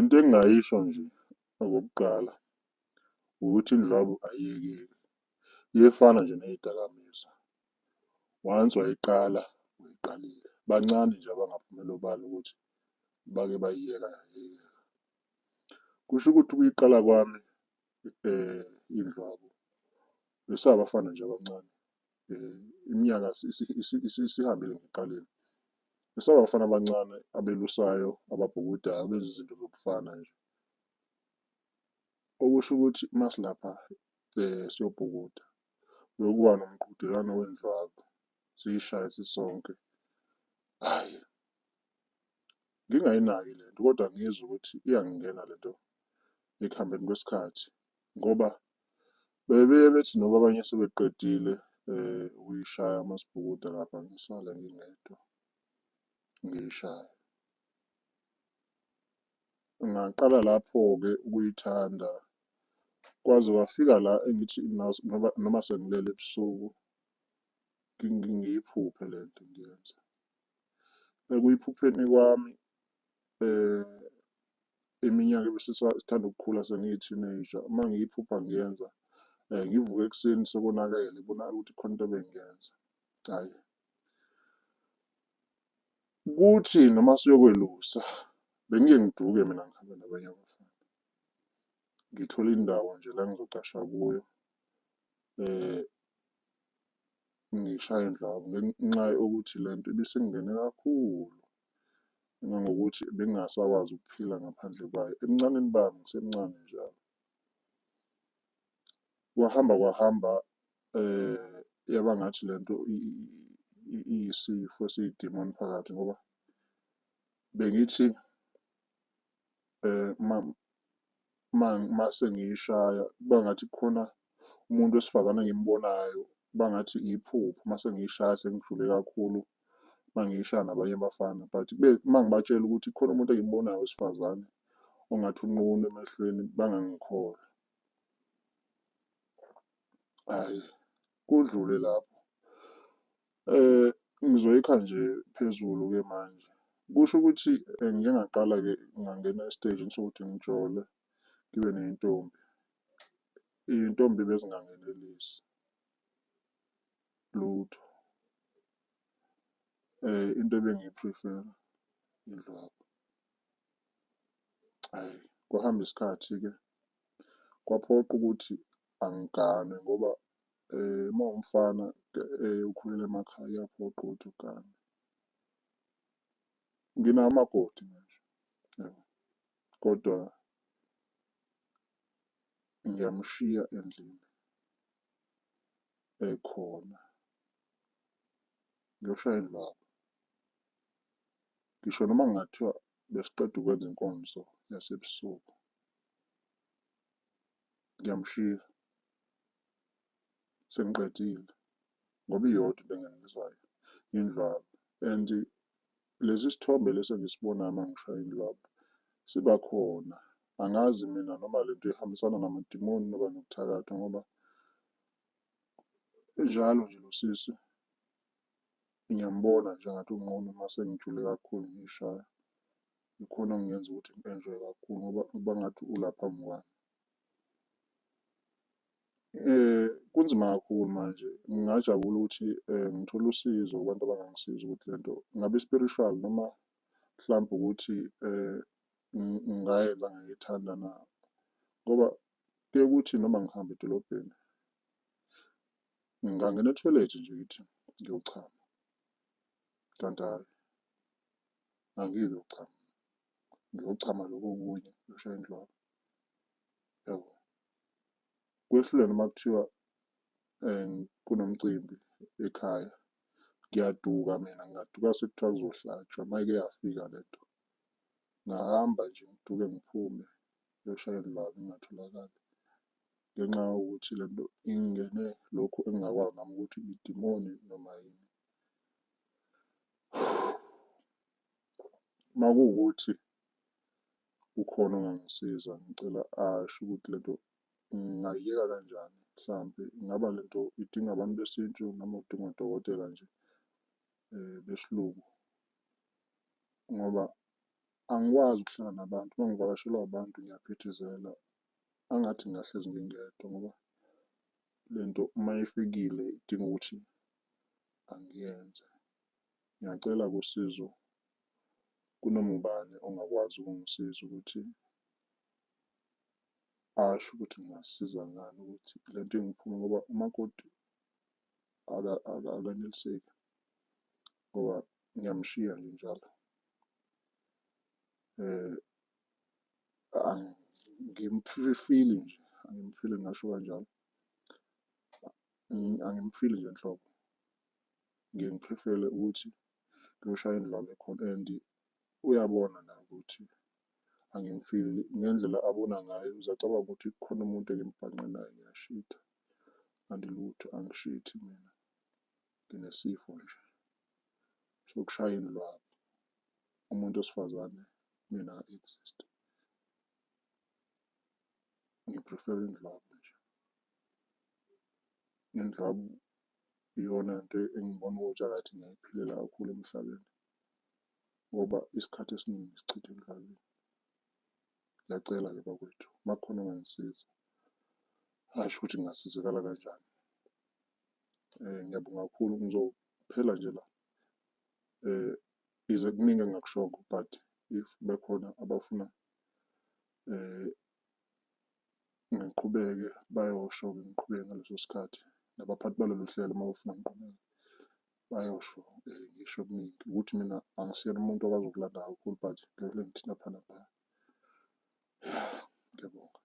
Into engingayisho nje okokuqala ukuthi indlwabu ayiyekeki, iyefana nje ney'dakamizwa. Once wayiqala, uyiqalile. Bancane nje abangaphumela obala ukuthi bake bayiyeka yayiyeka. Kusho ukuthi ukuyiqala kwami indlwabu besabafana nje abancane. Iminyaka isihambile ngiqalile. Besabafana abancane abelusayo, ababhukudayo, abenza izinto zokufana nje. Okusho ukuthi masilapha siyobhukuda, bekuba nomqhudelwano wendlwabu, siyishaye sisonke. Hhayi, ngingayinaki lento kodwa ngizwa ukuthi iyangena lento ekuhambeni kwesikhathi ngoba bebeye bethi noma abanye sebeqedile ukuyishaya masibhukuda lapha ngisale ngingedwa ngiyishaya. Ngaqala lapho-ke ukuyithanda kwaze kwafika la engithi noma sengilele ebusuku ngiyiphuphe lento ngiyenza. Ekuyiphupheni kwami iminyaka sithanda ukukhula sengiyi-teenager, uma ngiyiphupha ngiyenza ngivuke ekuseni sekonakele, kubonakale ukuthi khona into ebengiyenza. Hhayi, kuthi noma siyokwelusa bengike ngiduke mina ngihambe nabanye abafana. Ngithole indawo nje la engizocasha kuyo ngishaye indlwabu ngenxa yokuthi lento ibisingene kakhulu. Ngangokuthi bengingasakwazi ukuphila ngaphandle kwayo. Ebuncaneni bami ngisemncane njalo. Kwahamba yaba ngathi lento iyisifo esiyidimoni phakathi ngoba bengithi mase ngiyishaya kuba ngathi kukhona umuntu wesifazane engimbonayo, kuba ngathi iphupho mase ngiyishaya sengijule kakhulu mangiyishaya nabanye abafana. But uma ngibatshela ukuthi kukhona umuntu engimbonayo wesifazane ongathi unqunu emehlweni bangangikholwa. Hhayi, kudlule lapho. Ngizoyikha nje phezulu-ke manje. Kusho ukuthi ngike ngaqala-ke ngangena esitejini sokuthi ngijole ngibe ney'ntombi. Iy'ntombi bezingangenelisi lutho. Into ebengiyi-prefer-a indlwabu. Hhayi, kwahamba isikhathi-ke kwaphoqa ukuthi angigane ngoba uma uwumfana ukhulela emakhaya kuyaphoqa ukuthi ugane. Nginawo umakoti manje, yabo, kodwa ngiyamshiya endlini ekhona ngiyoshaya indlwabu. Ngisho noma kungathiwa besiqeda ukwenza inkonzo yasebusuku, ngiyamshiya sengiqedile ngoba iyodwa into engiyenzayo indlwabu. And lesi sithombe lesi engisibonayo uma ngishaya indlwabu siba khona. Angazi mina noma lento ihambisana namadimoni noma nokuthakatha ngoba njalo nje lo sisi ngiyambona nje engathi unqunu uma sengijule kakhulu ngiyishaya. Ikhona okungenza ukuthi ngi-enjoy-e kakhulu ngoba kuba ngathi ula phambi kwami. Kunzima kakhulu manje ngingajabula ukuthi ngithole usizo kubantu abangangisiza ukuthi lento ngabe spiritual noma mhlampe ukuthi ngingayenza ngayithanda na ngoba kuye kuthi noma ngihamba edolobheni ngingangena ethoyilethi nje ngithi ngiyochama, kanti hhayi angiyi ukuyochama, ngiyochama lokhu okunye ngiyoshaya indlwabu, yabo. Kwehlule noma kuthiwa kunomcimbi ekhaya ngiyaduka mina, ngingaduka sekuthiwa kuzohlatshwa mayike yafika lento. Ngahamba nje ngiduke ngiphume ngiyoshaya indlwabu ngingatholakali ngenxa yokuthi lento ingene lokhu engingakwazi nami ukuthi idimoni noma yini. Uma kuwukuthi ukhona ongangisiza ngicela asho ukuthi lento ngingayiyeka kanjani, mhlampe ingaba lento idinga abantu besintu noma udinga odokotela nje besiLungu ngoba angikwazi ukuhlala nabantu. Uma ngivakashelwa abantu ngiyaphithizela, angathi ngingahlezi ngingedwa ngoba lento uma ifikile idinga ukuthi angiyenze. Ngiyacela-ke usizo kunoma ubani ongakwazi ukungisiza ukuthi asho ukuthi ngingasiza ngani ukuthi lento ingiphume ngoba umakoti akaneliseki ngoba ngiyamshiya nje njalo. Angimfili nje, angimfili ngingasho kanjalo. Angimfili nje nhlobo. Ngiye ngiphefele ukuthi ngiyoshaya indlwabu ekhona and uyabona naye ukuthi angimfili. Ngendlela abona ngayo uzacabanga ukuthi kukhona umuntu engimubhangqe naye ngiyashitha. Kanti lutho, angishithi mina, nginesifo nje sokushaya indlwabu. Umuntu wesifazane mina aka-exist. Ngiprifera indlwabu nje. Indlwabu iyona nto engibona ukuthi angathi ngiyayiphilela kakhulu emhlabeni ngoba isikhathi esiningi ngisichitha endlwabeni. Ngiyacela-ke bakwethu, uma kukhona ongangisiza, asho ukuthi ngingasizakala kanjani. Ngiyabonga kakhulu, ngizophela nje la. Yize kuningi engingakushongo but if bekhona abafuna ngiqhubeke bayosho-ke ngiqhubeke ngaleso sikhathi. Nabaphathi balolu hlelo uma bafuna ngiqhubeke bayosho ngisho okuningi ukuthi mina angisiyena umuntu okwazi ukulanda kakhulu but ngivele ngithi lapha naphaya. Ngiyabonga.